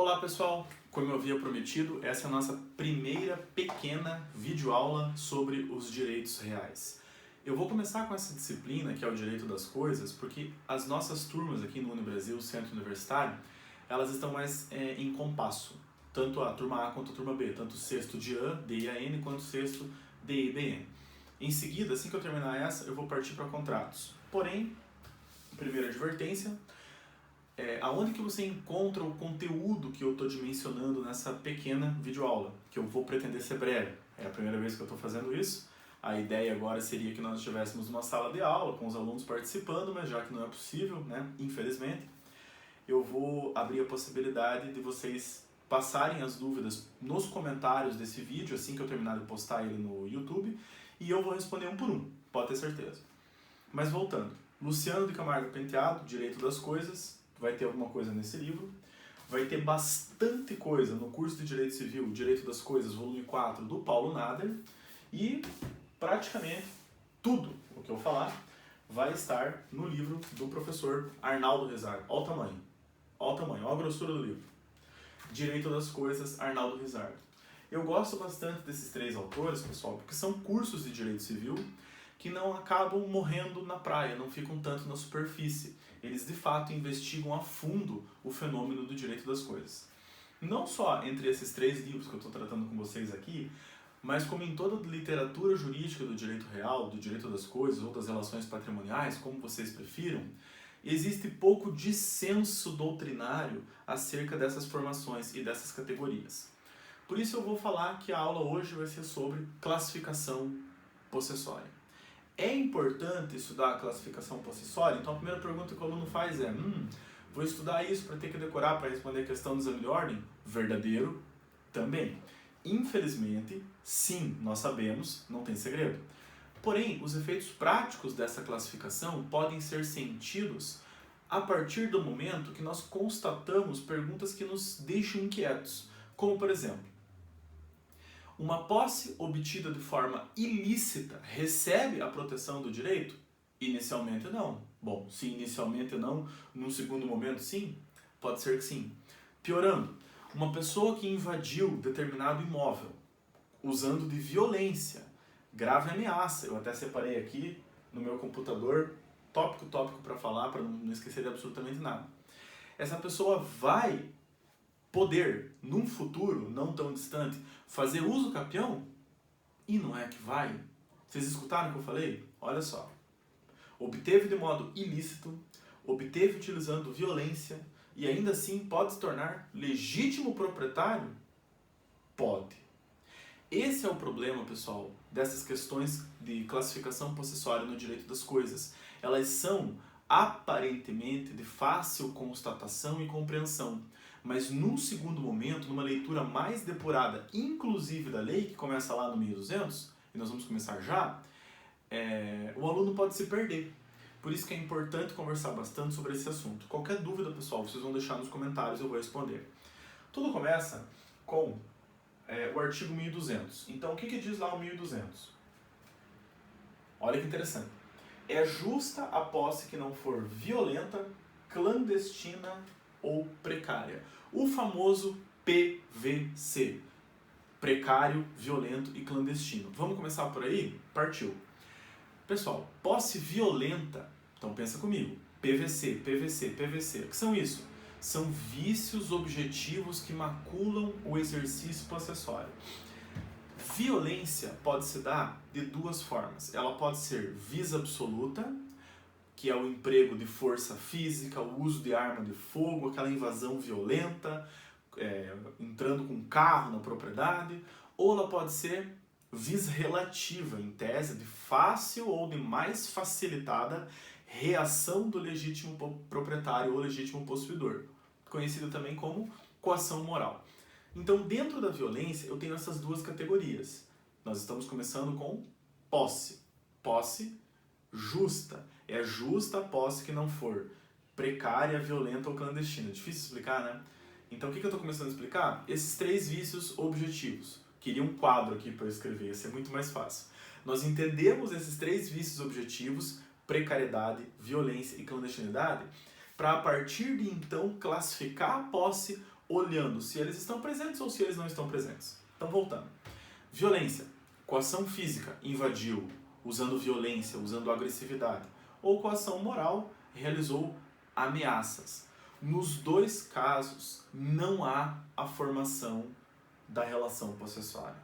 Olá pessoal, como eu havia prometido, essa é a nossa primeira pequena videoaula sobre os direitos reais. Eu vou começar com essa disciplina, que é o Direito das Coisas, porque as nossas turmas aqui no Unibrasil, Centro Universitário, elas estão mais em compasso. Tanto a turma A quanto a turma B, tanto o sexto de AN, DIAN, quanto o sexto DIBN. Em seguida, assim que eu terminar essa, eu vou partir para contratos. Porém, primeira advertência, aonde que você encontra o conteúdo que eu estou dimensionando nessa pequena videoaula, que eu vou pretender ser breve. É a primeira vez que eu estou fazendo isso. A ideia agora seria que nós estivéssemos numa sala de aula, com os alunos participando, mas já que não é possível, né, infelizmente, eu vou abrir a possibilidade de vocês passarem as dúvidas nos comentários desse vídeo, assim que eu terminar de postar ele no YouTube, e eu vou responder um por um, pode ter certeza. Mas voltando, Luciano de Camargo Penteado, Direito das Coisas, vai ter alguma coisa nesse livro, vai ter bastante coisa no curso de Direito Civil, Direito das Coisas, volume 4, do Paulo Nader, e praticamente tudo o que eu falar vai estar no livro do professor Arnaldo Rizar. Olha o tamanho, olha a grossura do livro. Direito das Coisas, Arnaldo Rizar. Eu gosto bastante desses três autores, pessoal, porque são cursos de Direito Civil que não acabam morrendo na praia, não ficam tanto na superfície. Eles, de fato, investigam a fundo o fenômeno do direito das coisas. Não só entre esses três livros que eu estou tratando com vocês aqui, mas como em toda a literatura jurídica do direito real, do direito das coisas ou das relações patrimoniais, como vocês prefiram, existe pouco dissenso doutrinário acerca dessas formações e dessas categorias. Por isso eu vou falar que a aula hoje vai ser sobre classificação possessória. É importante estudar a classificação possessória? Então a primeira pergunta que o aluno faz é: vou estudar isso para ter que decorar para responder a questão do exame de ordem? Verdadeiro também. Infelizmente, sim, nós sabemos, não tem segredo. Porém, os efeitos práticos dessa classificação podem ser sentidos a partir do momento que nós constatamos perguntas que nos deixam inquietos. Como, por exemplo, uma posse obtida de forma ilícita recebe a proteção do direito? Inicialmente não. Bom, se inicialmente não, num segundo momento sim? Pode ser que sim. Piorando, uma pessoa que invadiu determinado imóvel usando de violência, grave ameaça, eu até separei aqui no meu computador tópico para falar, para não esquecer de absolutamente nada. Essa pessoa vai poder, num futuro não tão distante, fazer uso capião? E não é que vai. Vocês escutaram o que eu falei? Olha só. Obteve de modo ilícito, obteve utilizando violência e ainda assim pode se tornar legítimo proprietário? Pode. Esse é o problema, pessoal, dessas questões de classificação possessória no direito das coisas. Elas são aparentemente de fácil constatação e compreensão. Mas num segundo momento, numa leitura mais depurada, inclusive da lei, que começa lá no 1200, e nós vamos começar já, o aluno pode se perder. Por isso que é importante conversar bastante sobre esse assunto. Qualquer dúvida, pessoal, vocês vão deixar nos comentários, eu vou responder. Tudo começa com o artigo 1200. Então, o que diz lá o 1200? Olha que interessante. É justa a posse que não for violenta, clandestina ou precária. O famoso PVC. Precário, violento e clandestino. Vamos começar por aí? Partiu. Pessoal, posse violenta, então pensa comigo, PVC, PVC, PVC. O que são isso? São vícios objetivos que maculam o exercício possessório. Violência pode se dar de duas formas. Ela pode ser vis absoluta, que é o emprego de força física, o uso de arma de fogo, aquela invasão violenta, entrando com carro na propriedade, ou ela pode ser vis relativa, em tese de fácil ou de mais facilitada reação do legítimo proprietário ou legítimo possuidor, conhecida também como coação moral. Então, dentro da violência, eu tenho essas duas categorias. Nós estamos começando com posse. Posse justa. É justa a posse que não for precária, violenta ou clandestina. Difícil explicar, né? Então, o que eu estou começando a explicar? Esses três vícios objetivos. Queria um quadro aqui para eu escrever, ia ser muito mais fácil. Nós entendemos esses três vícios objetivos, precariedade, violência e clandestinidade, para a partir de então classificar a posse olhando se eles estão presentes ou se eles não estão presentes. Então, voltando. Violência. Coação física, invadiu, usando violência, usando agressividade. Ou coação moral, realizou ameaças. Nos dois casos, não há a formação da relação possessória.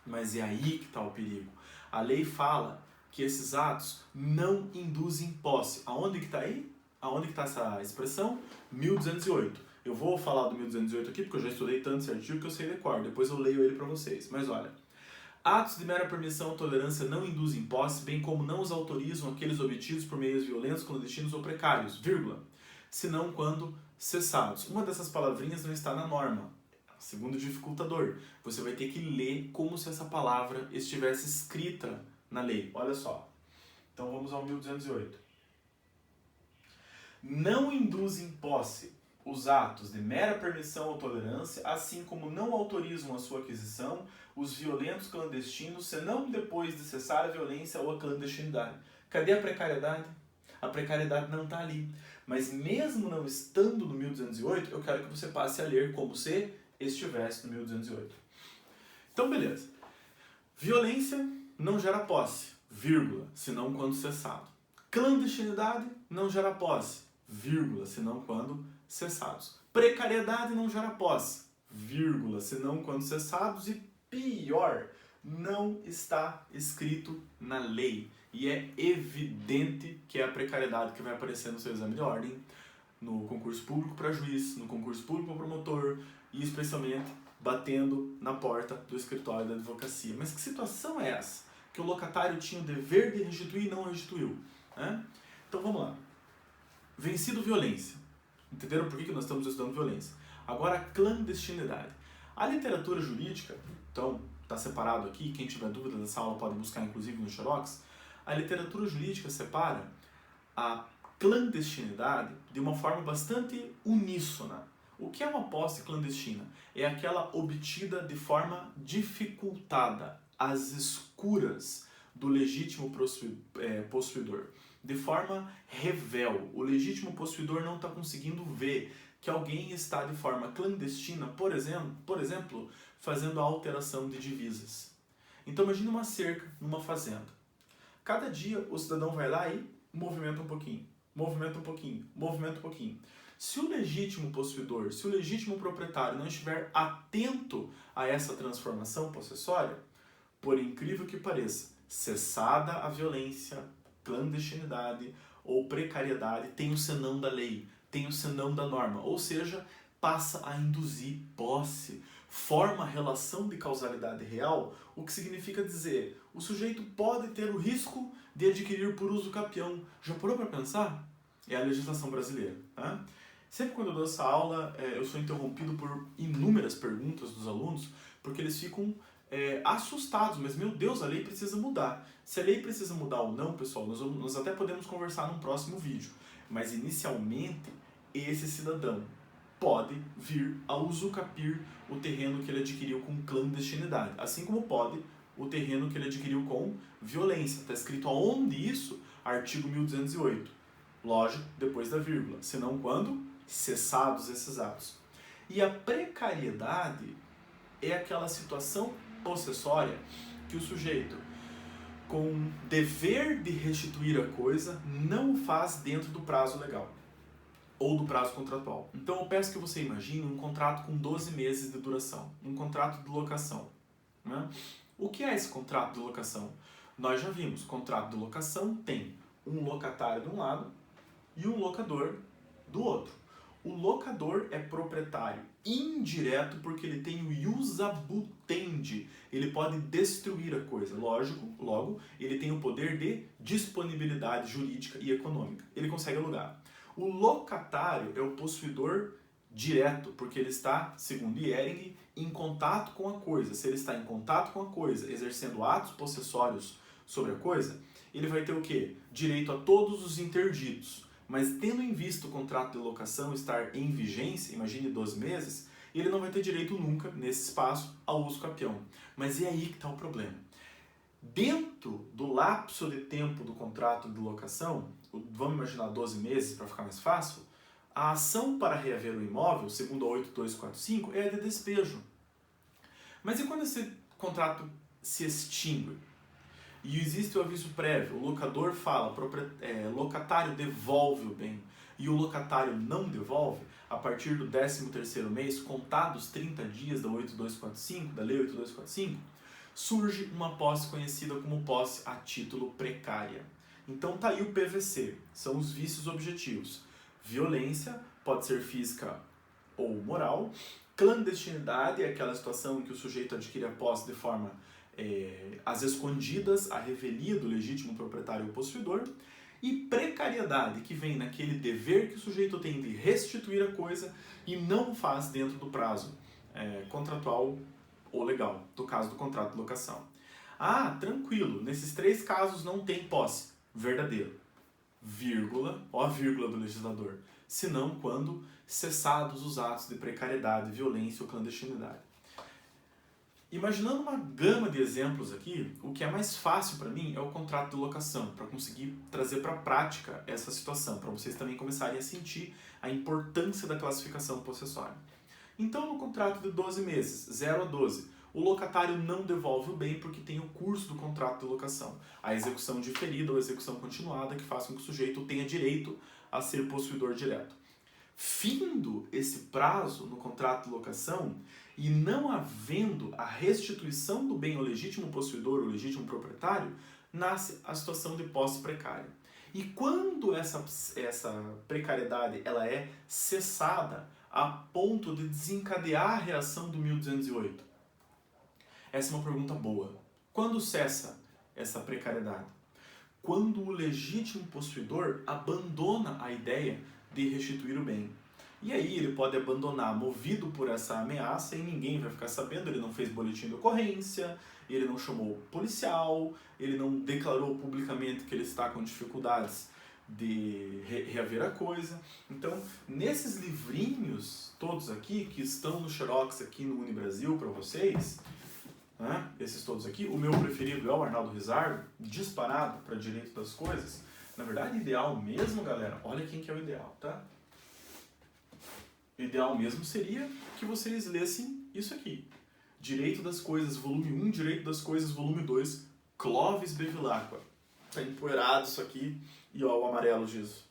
Mas é aí que está o perigo. A lei fala que esses atos não induzem posse. Aonde que está aí? Aonde que está essa expressão? 1208. Eu vou falar do 1208 aqui, porque eu já estudei tanto esse artigo que eu sei de cor. Depois eu leio ele para vocês. Mas olha, atos de mera permissão ou tolerância não induzem posse, bem como não os autorizam aqueles obtidos por meios violentos, clandestinos ou precários, vírgula, senão quando cessados. Uma dessas palavrinhas não está na norma. Segundo dificultador, você vai ter que ler como se essa palavra estivesse escrita na lei. Olha só. Então vamos ao 1208. Não induzem posse os atos de mera permissão ou tolerância, assim como não autorizam a sua aquisição os violentos clandestinos, senão depois de cessar a violência ou a clandestinidade. Cadê a precariedade? A precariedade não está ali. Mas mesmo não estando no 1208, eu quero que você passe a ler como se estivesse no 1208. Então, beleza. Violência não gera posse, vírgula, senão quando cessado. Clandestinidade não gera posse, vírgula, senão quando cessados. Precariedade não gera posse, vírgula, senão quando cessados. E pior, não está escrito na lei. E é evidente que é a precariedade que vai aparecer no seu exame de ordem, no concurso público para juiz, no concurso público para promotor e especialmente batendo na porta do escritório da advocacia. Mas que situação é essa? Que o locatário tinha o dever de restituir e não restituiu, né? Então vamos lá. Vencido violência. Entenderam por que nós estamos estudando violência? Agora, clandestinidade. A literatura jurídica, então, está separado aqui, quem tiver dúvida dessa aula pode buscar inclusive no Xerox. A literatura jurídica separa a clandestinidade de uma forma bastante uníssona. O que é uma posse clandestina? É aquela obtida de forma dificultada, às escuras do legítimo possuidor. De forma revel. O legítimo possuidor não está conseguindo ver que alguém está de forma clandestina, por exemplo, fazendo a alteração de divisas. Então imagine uma cerca numa fazenda. Cada dia o cidadão vai lá e movimenta um pouquinho, movimenta um pouquinho, movimenta um pouquinho. Se o legítimo possuidor, se o legítimo proprietário não estiver atento a essa transformação possessória, por incrível que pareça, cessada a violência, clandestinidade ou precariedade, tem o senão da lei, tem o senão da norma, ou seja, passa a induzir posse, forma relação de causalidade real, o que significa dizer, o sujeito pode ter o risco de adquirir por uso capião. Já parou para pensar? É a legislação brasileira. Né? Sempre quando eu dou essa aula, eu sou interrompido por inúmeras perguntas dos alunos, porque eles ficam assustados, mas meu Deus, a lei precisa mudar. Se a lei precisa mudar ou não, pessoal, nós até podemos conversar num próximo vídeo, mas inicialmente esse cidadão pode vir a usucapir o terreno que ele adquiriu com clandestinidade, assim como pode o terreno que ele adquiriu com violência. Está escrito aonde isso? Artigo 1208. Lógico, depois da vírgula. Senão quando? Cessados esses atos. E a precariedade é aquela situação possessória que o sujeito, com dever de restituir a coisa, não o faz dentro do prazo legal ou do prazo contratual. Então eu peço que você imagine um contrato com 12 meses de duração, um contrato de locação. Né? O que é esse contrato de locação? Nós já vimos, contrato de locação tem um locatário de um lado e um locador do outro. O locador é proprietário indireto porque ele tem o ius abutendi. Ele pode destruir a coisa. Lógico, logo, ele tem o poder de disponibilidade jurídica e econômica. Ele consegue alugar. O locatário é o possuidor direto, porque ele está, segundo Ehring, em contato com a coisa. Se ele está em contato com a coisa, exercendo atos possessórios sobre a coisa, ele vai ter o quê? Direito a todos os interditos. Mas tendo em vista o contrato de locação estar em vigência, imagine 12 meses, ele não vai ter direito nunca, nesse espaço, ao uso capião. Mas é aí que está o problema. Dentro do lapso de tempo do contrato de locação, vamos imaginar 12 meses para ficar mais fácil, A ação para reaver o imóvel, segundo a 8245, é a de despejo. Mas e quando esse contrato se extingue? E existe o aviso prévio, o locador fala, locatário devolve o bem, e o locatário não devolve, a partir do 13º mês, contados 30 dias da 8245, da Lei 8245, surge uma posse conhecida como posse a título precária. Então tá aí o PVC, são os vícios objetivos. Violência, pode ser física ou moral. Clandestinidade é aquela situação em que o sujeito adquire a posse de forma às escondidas, a revelia do legítimo proprietário ou possuidor. E precariedade, que vem naquele dever que o sujeito tem de restituir a coisa e não faz dentro do prazo contratual ou legal, do caso do contrato de locação. Ah, tranquilo, nesses 3 casos não tem posse. Verdadeiro. Vírgula, ó a vírgula do legislador. Senão quando cessados os atos de precariedade, violência ou clandestinidade. Imaginando uma gama de exemplos aqui, o que é mais fácil para mim é o contrato de locação, para conseguir trazer para a prática essa situação, para vocês também começarem a sentir a importância da classificação possessória. Então, no contrato de 12 meses, 0 a 12, o locatário não devolve o bem porque tem o curso do contrato de locação, a execução diferida ou execução continuada que faz com que o sujeito tenha direito a ser possuidor direto. Findo esse prazo no contrato de locação e não havendo a restituição do bem ao legítimo possuidor ou legítimo proprietário, nasce a situação de posse precária. E quando essa precariedade ela é cessada a ponto de desencadear a reação do 1208? Essa é uma pergunta boa. Quando cessa essa precariedade? Quando o legítimo possuidor abandona a ideia de restituir o bem. E aí ele pode abandonar movido por essa ameaça e ninguém vai ficar sabendo, ele não fez boletim de ocorrência, ele não chamou policial, ele não declarou publicamente que ele está com dificuldades de reaver a coisa. Então, nesses livrinhos todos aqui, que estão no Xerox aqui no Unibrasil para vocês, né, esses todos aqui, o meu preferido é o Arnaldo Rizardo, disparado para direito das coisas. Na verdade, ideal mesmo, galera, olha quem que é o ideal, tá? O ideal mesmo seria que vocês lessem isso aqui. Direito das Coisas, volume 1, Direito das Coisas, volume 2, Clóvis Bevilacqua. Tá empoeirado isso aqui e ó, o amarelo disso.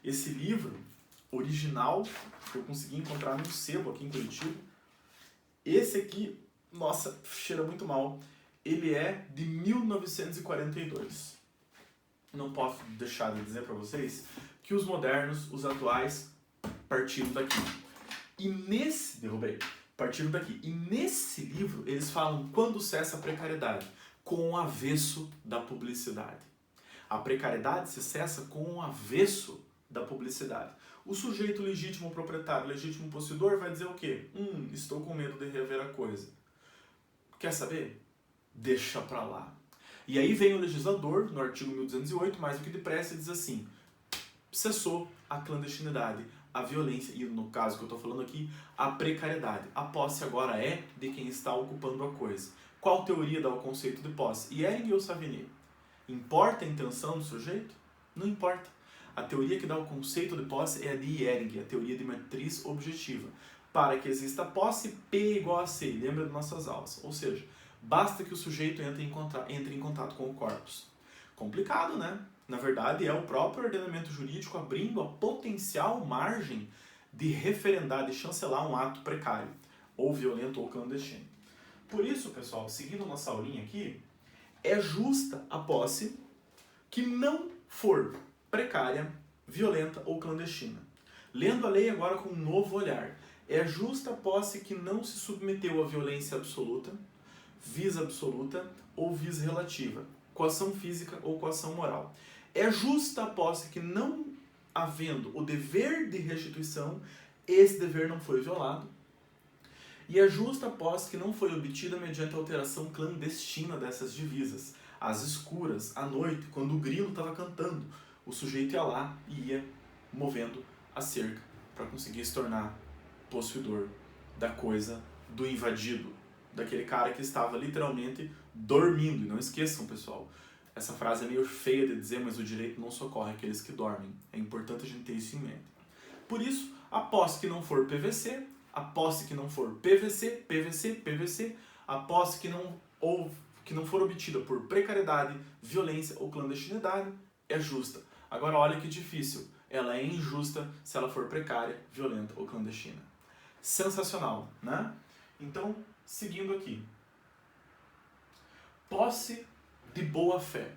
Esse livro, original, que eu consegui encontrar no sebo aqui em Curitiba. Esse aqui, nossa, cheira muito mal. Ele é de 1942. Não posso deixar de dizer para vocês que os modernos, os atuais, partiram daqui. E nesse... Derrubei. Partiram daqui. E nesse livro, eles falam quando cessa a precariedade. Com o avesso da publicidade. A precariedade se cessa com o avesso da publicidade. O sujeito legítimo proprietário, legítimo possuidor, vai dizer o quê? Estou com medo de reaver a coisa. Quer saber? Deixa pra lá. E aí vem o legislador, no artigo 1208, mais do que depressa, e diz assim: cessou a clandestinidade, a violência, e no caso que eu estou falando aqui, a precariedade. A posse agora é de quem está ocupando a coisa. Qual teoria dá o conceito de posse? Ehring ou Savigny? Importa a intenção do sujeito? Não importa. A teoria que dá o conceito de posse é a de Ehring, a teoria de matriz objetiva. Para que exista posse, P igual a C. Lembra das nossas aulas. Ou seja, basta que o sujeito entre em contato com o corpus. Complicado, né? Na verdade, é o próprio ordenamento jurídico abrindo a potencial margem de referendar, de chancelar um ato precário, ou violento ou clandestino. Por isso, pessoal, seguindo nossa aulinha aqui, é justa a posse que não for precária, violenta ou clandestina. Lendo a lei agora com um novo olhar, é justa a posse que não se submeteu à violência absoluta, vis absoluta ou vis relativa, coação física ou coação moral. É justa a posse que, não havendo o dever de restituição, esse dever não foi violado. E é justa a posse que não foi obtida mediante alteração clandestina dessas divisas, às escuras, à noite, quando o grilo estava cantando. O sujeito ia lá e ia movendo a cerca para conseguir se tornar possuidor da coisa, do invadido, daquele cara que estava literalmente dormindo. E não esqueçam, pessoal, essa frase é meio feia de dizer, mas o direito não socorre aqueles que dormem. É importante a gente ter isso em mente. Por isso, a posse que não for PVC, a posse que não for PVC, PVC, PVC, a posse que não for obtida por precariedade, violência ou clandestinidade é justa. Agora olha que difícil, ela é injusta se ela for precária, violenta ou clandestina. Sensacional, né? Então, seguindo aqui. Posse de boa fé.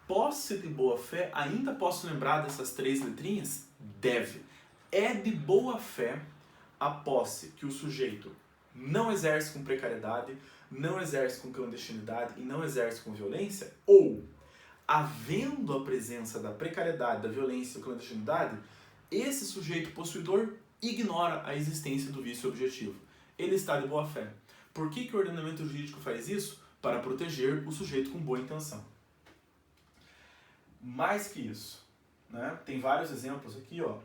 Posse de boa fé, ainda posso lembrar dessas 3 letrinhas? Deve. É de boa fé a posse que o sujeito não exerce com precariedade, não exerce com clandestinidade e não exerce com violência, ou, havendo a presença da precariedade, da violência ou clandestinidade, esse sujeito possuidor ignora a existência do vício objetivo. Ele está de boa fé. Por que o ordenamento jurídico faz isso? Para proteger o sujeito com boa intenção. Mais que isso, né? Tem vários exemplos aqui, ó.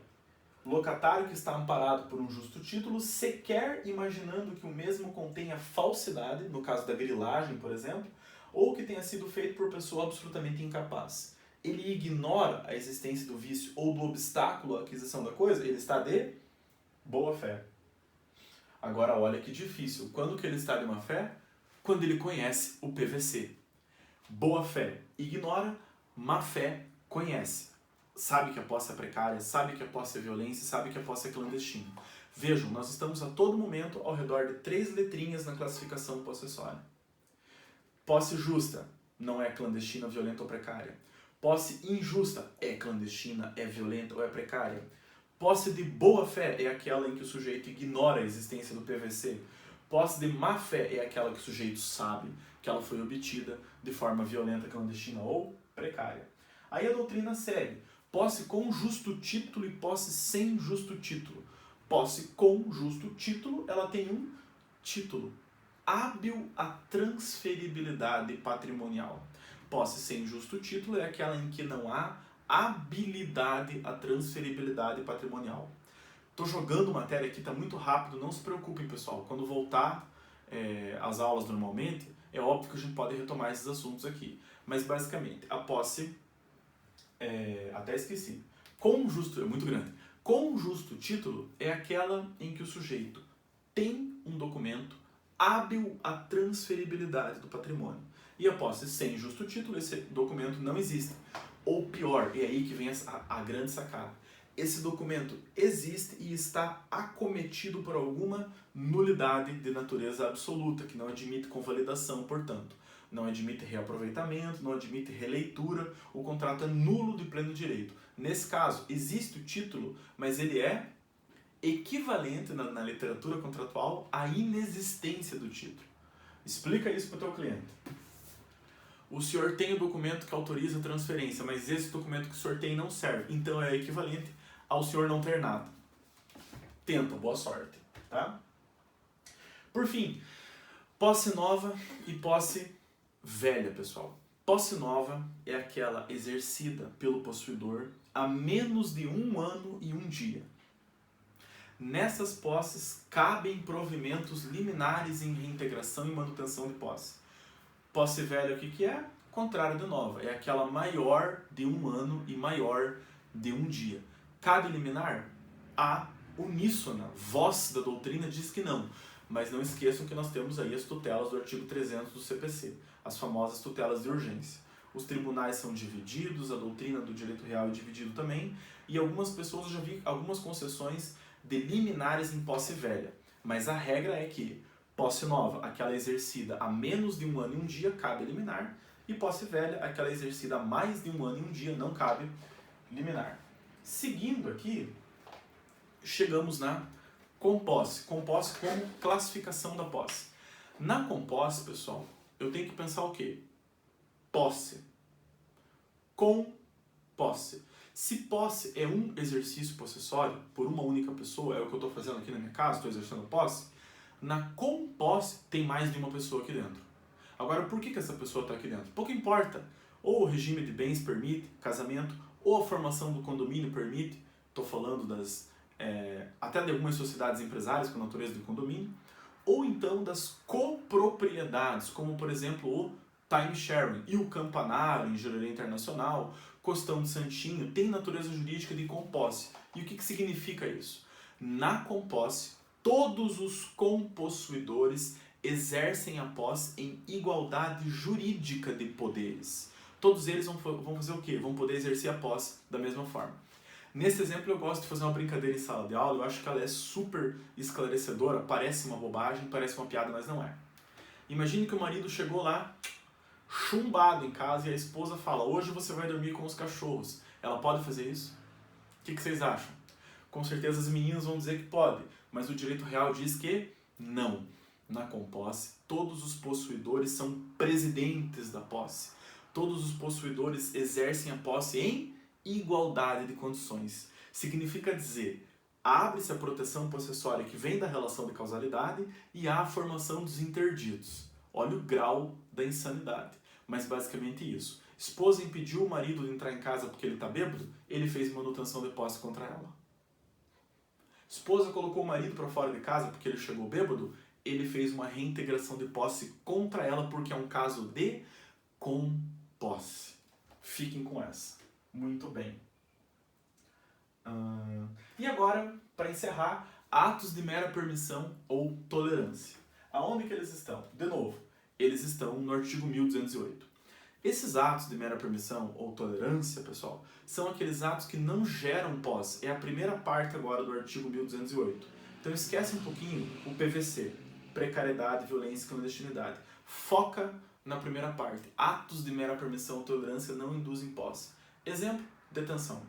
Locatário que está amparado por um justo título, sequer imaginando que o mesmo contenha falsidade, no caso da grilagem, por exemplo, ou que tenha sido feito por pessoa absolutamente incapaz. Ele ignora a existência do vício ou do obstáculo à aquisição da coisa, ele está de boa fé. Agora olha que difícil, quando que ele está de má fé? Quando ele conhece o PVC. Boa fé ignora, má fé conhece. Sabe que a posse é precária, sabe que a posse é violência, sabe que a posse é clandestina. Vejam, nós estamos a todo momento ao redor de 3 letrinhas na classificação possessória. Posse justa não é clandestina, violenta ou precária. Posse injusta é clandestina, é violenta ou é precária. Posse de boa fé é aquela em que o sujeito ignora a existência do PVC. Posse de má fé é aquela que o sujeito sabe que ela foi obtida de forma violenta, clandestina ou precária. Aí a doutrina segue. Posse com justo título e posse sem justo título. Posse com justo título, ela tem um título. Hábil à transferibilidade patrimonial. Posse sem justo título é aquela em que não há habilidade à transferibilidade patrimonial. Estou jogando matéria aqui, está muito rápido, não se preocupem, pessoal. Quando voltar às aulas normalmente, é óbvio que a gente pode retomar esses assuntos aqui. Mas, basicamente, a posse, até esqueci, com justo, é muito grande, com justo título é aquela em que o sujeito tem um documento hábil à transferibilidade do patrimônio. E a posse sem justo título, esse documento não existe. Ou pior, é aí que vem a grande sacada. Esse documento existe e está acometido por alguma nulidade de natureza absoluta, que não admite convalidação, portanto. Não admite reaproveitamento, não admite releitura, o contrato é nulo de pleno direito. Nesse caso, existe o título, mas ele é equivalente na literatura contratual à inexistência do título. Explica isso para o teu cliente. O senhor tem o documento que autoriza a transferência, mas esse documento que o senhor tem não serve. Então é equivalente ao senhor não ter nada. Tenta, boa sorte. Tá? Por fim, posse nova e posse velha, pessoal. Posse nova é aquela exercida pelo possuidor há menos de 1 ano e 1 dia. Nessas posses cabem provimentos liminares em reintegração e manutenção de posse. Posse velha, o que é? Contrário de nova. É aquela maior de 1 ano e maior de 1 dia. Cabe liminar? A uníssona voz da doutrina diz que não. Mas não esqueçam que nós temos aí as tutelas do artigo 300 do CPC. As famosas tutelas de urgência. Os tribunais são divididos, a doutrina do direito real é dividido também. E algumas pessoas, eu já vi algumas concessões de liminares em posse velha. Mas a regra é que posse nova, aquela exercida há menos de 1 ano e 1 dia, cabe liminar. E posse velha, aquela exercida há mais de 1 ano e 1 dia, não cabe liminar. Seguindo aqui, chegamos na composse. Composse como classificação da posse. Na composse, pessoal, eu tenho que pensar o quê? Posse. Com posse. Se posse é um exercício possessório por uma única pessoa, é o que eu estou fazendo aqui na minha casa, estou exercendo posse, na composse tem mais de uma pessoa aqui dentro. Agora, por que essa pessoa está aqui dentro? Pouco importa. Ou o regime de bens permite, casamento, ou a formação do condomínio permite, estou falando até de algumas sociedades empresárias com natureza de condomínio, ou então das copropriedades, como por exemplo o time sharing e o campanário em engenharia internacional, Costão de Santinho tem natureza jurídica de composse. E o que significa isso? Na composse, todos os compossuidores exercem a posse em igualdade jurídica de poderes. Todos eles vão fazer o quê? Vão poder exercer a posse da mesma forma. Nesse exemplo eu gosto de fazer uma brincadeira em sala de aula, eu acho que ela é super esclarecedora, parece uma bobagem, parece uma piada, mas não é. Imagine que o marido chegou lá, chumbado em casa, e a esposa fala, hoje você vai dormir com os cachorros. Ela pode fazer isso? O que vocês acham? Com certeza as meninas vão dizer que pode, mas o direito real diz que não. Na composse, todos os possuidores são presidentes da posse. Todos os possuidores exercem a posse em igualdade de condições. Significa dizer, abre-se a proteção possessória que vem da relação de causalidade e há a formação dos interditos. Olha o grau da insanidade. Mas basicamente isso. Esposa impediu o marido de entrar em casa porque ele está bêbado, ele fez manutenção de posse contra ela. Esposa colocou o marido para fora de casa porque ele chegou bêbado, ele fez uma reintegração de posse contra ela porque é um caso de composse. Fiquem com essa. Muito bem. E agora, para encerrar, atos de mera permissão ou tolerância. Aonde que eles estão? De novo, eles estão no artigo 1208. Esses atos de mera permissão ou tolerância, pessoal, são aqueles atos que não geram posse. É a primeira parte agora do artigo 1208. Então esquece um pouquinho o PVC, precariedade, violência e clandestinidade. Foca na primeira parte. Atos de mera permissão ou tolerância não induzem posse. Exemplo, detenção.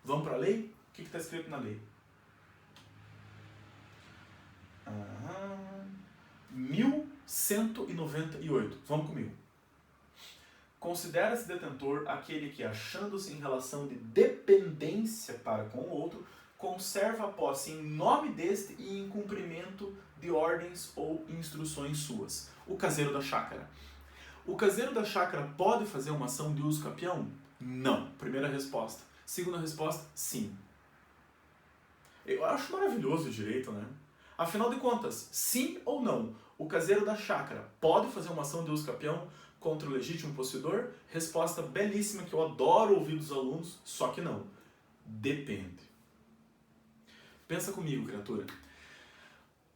Vamos para a lei? O que está escrito na lei? 1198. Vamos comigo. Considera-se detentor aquele que, achando-se em relação de dependência para com o outro, conserva a posse em nome deste e em cumprimento de ordens ou instruções suas. O caseiro da chácara. O caseiro da chácara pode fazer uma ação de uso capião? Não. Primeira resposta. Segunda resposta, sim. Eu acho maravilhoso o direito, né? Afinal de contas, sim ou não, o caseiro da chácara pode fazer uma ação de uso capião contra o legítimo possuidor? Resposta belíssima que eu adoro ouvir dos alunos, só que não. Depende. Pensa comigo, criatura.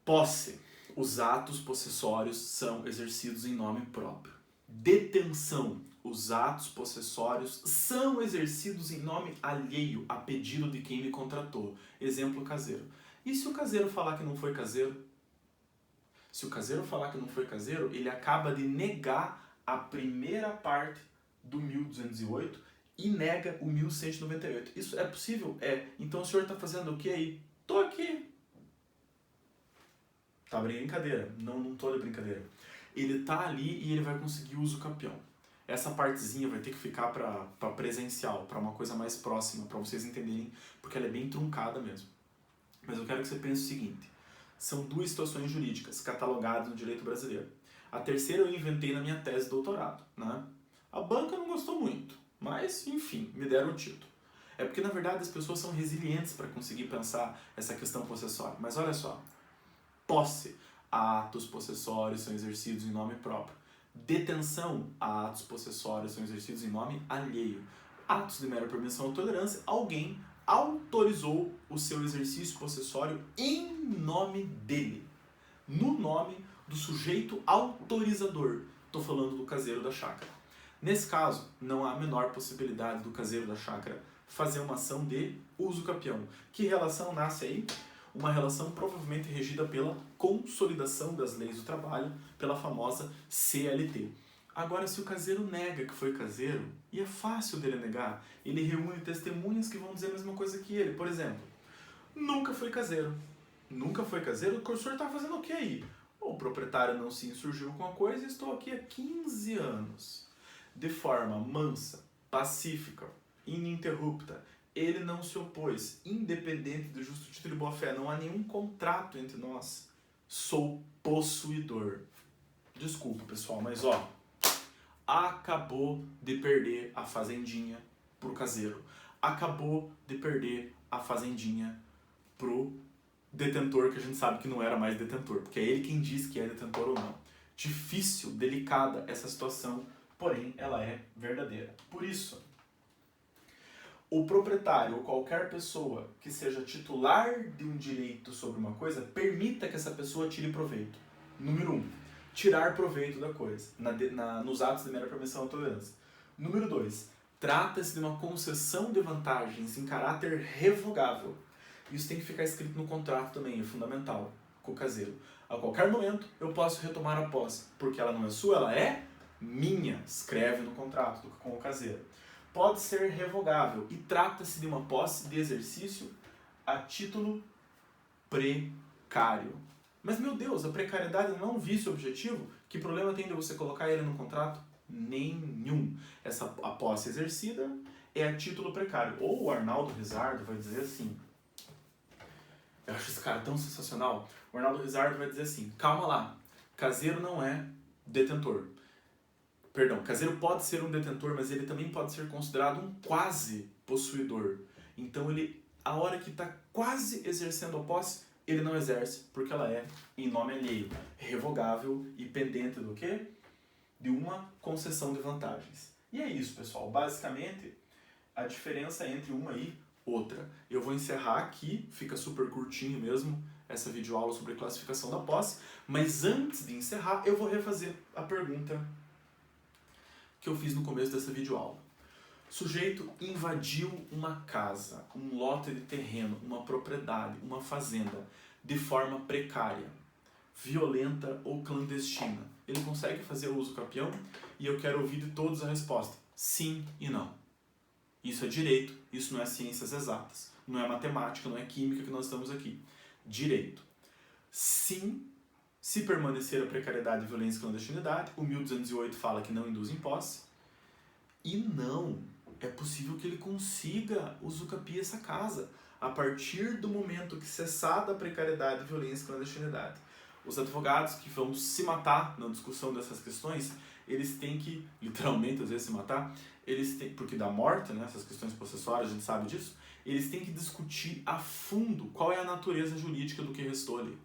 Posse. Os atos possessórios são exercidos em nome próprio. Detenção. Os atos possessórios são exercidos em nome alheio, a pedido de quem me contratou. Exemplo, caseiro. E se o caseiro falar que não foi caseiro? Se o caseiro falar que não foi caseiro, ele acaba de negar a primeira parte do 1208 e nega o 1198. Isso é possível? É. Então o senhor está fazendo o que aí? Tô aqui. Tá brincadeira? Não tô de brincadeira. Ele tá ali e ele vai conseguir uso capião. Essa partezinha vai ter que ficar para presencial, para uma coisa mais próxima, para vocês entenderem, porque ela é bem truncada mesmo. Mas eu quero que você pense o seguinte. São duas situações jurídicas catalogadas no direito brasileiro. A terceira eu inventei na minha tese de doutorado, né? A banca não gostou muito, mas, enfim, me deram o título. É porque, na verdade, as pessoas são resilientes para conseguir pensar essa questão possessória. Mas olha só, posse, atos possessórios são exercidos em nome próprio. Detenção, atos possessórios são exercidos em nome alheio. Atos de mera permissão ou tolerância, alguém autorizou o seu exercício possessório em nome dele, no nome do sujeito autorizador. Estou falando do caseiro da chácara. Nesse caso, não há a menor possibilidade do caseiro da chácara fazer uma ação de uso capião. Que relação nasce aí? Uma relação provavelmente regida pela consolidação das leis do trabalho, pela famosa CLT. Agora, se o caseiro nega que foi caseiro, e é fácil dele negar, ele reúne testemunhas que vão dizer a mesma coisa que ele. Por exemplo, nunca foi caseiro. Nunca foi caseiro? O senhor está fazendo o que aí? O proprietário não se insurgiu com a coisa e estou aqui há 15 anos. De forma mansa, pacífica, ininterrupta. Ele não se opôs, independente do justo título e boa-fé. Não há nenhum contrato entre nós. Sou possuidor. Desculpa, pessoal, mas ó, acabou de perder a fazendinha pro caseiro. Acabou de perder a fazendinha pro detentor, que a gente sabe que não era mais detentor, porque é ele quem diz que é detentor ou não. Difícil, delicada essa situação, porém ela é verdadeira. Por isso, O proprietário ou qualquer pessoa que seja titular de um direito sobre uma coisa, permita que essa pessoa tire proveito. Número 1. Tirar proveito da coisa, nos atos de mera permissão ou tolerância. Número 2. Trata-se de uma concessão de vantagens em caráter revogável. Isso tem que ficar escrito no contrato também, é fundamental, com o caseiro. A qualquer momento eu posso retomar a posse, porque ela não é sua, ela é minha. Escreve no contrato com o caseiro. Pode ser revogável e trata-se de uma posse de exercício a título precário. Mas, meu Deus, a precariedade não é um vício objetivo? Que problema tem de você colocar ele no contrato? Nenhum. A posse exercida é a título precário. Ou o Arnaldo Rizardo vai dizer assim, eu acho esse cara tão sensacional, o Arnaldo Rizardo vai dizer assim, calma lá, caseiro não é detentor. Perdão, caseiro pode ser um detentor, mas ele também pode ser considerado um quase possuidor. Então ele, a hora que está quase exercendo a posse, ele não exerce, porque ela é em nome alheio, revogável e pendente do quê? De uma concessão de vantagens. E é isso, pessoal. Basicamente, a diferença entre uma e outra. Eu vou encerrar aqui, fica super curtinho mesmo, essa videoaula sobre classificação da posse, mas antes de encerrar, eu vou refazer a pergunta que eu fiz no começo dessa videoaula. Sujeito invadiu uma casa, um lote de terreno, uma propriedade, uma fazenda, de forma precária, violenta ou clandestina. Ele consegue fazer o uso capião? E eu quero ouvir de todos a resposta: sim e não. Isso é direito, isso não é ciências exatas, não é matemática, não é química que nós estamos aqui. Direito. Sim, se permanecer a precariedade, violência e clandestinidade, o 1208 fala que não induz em posse. E não, é possível que ele consiga usucapiar essa casa a partir do momento que cessada a precariedade, violência e clandestinidade. Os advogados que vão se matar na discussão dessas questões, eles têm que, literalmente, às vezes se matar, eles têm, porque dá morte, né, essas questões processuais, a gente sabe disso, eles têm que discutir a fundo qual é a natureza jurídica do que restou ali.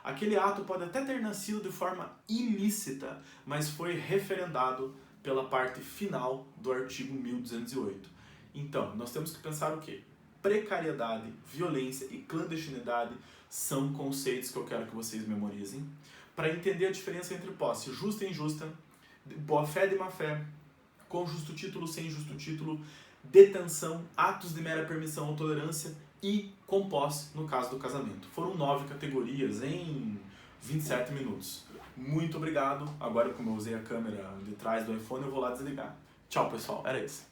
Aquele ato pode até ter nascido de forma ilícita, mas foi referendado pela parte final do artigo 1208. Então, nós temos que pensar o quê? Precariedade, violência e clandestinidade são conceitos que eu quero que vocês memorizem para entender a diferença entre posse justa e injusta, boa-fé e má-fé, com justo título, sem justo título, detenção, atos de mera permissão ou tolerância e com posse no caso do casamento. Foram 9 categorias em 27 minutos. Muito obrigado. Agora, como eu usei a câmera de trás do iPhone, eu vou lá desligar. Tchau, pessoal. Era isso.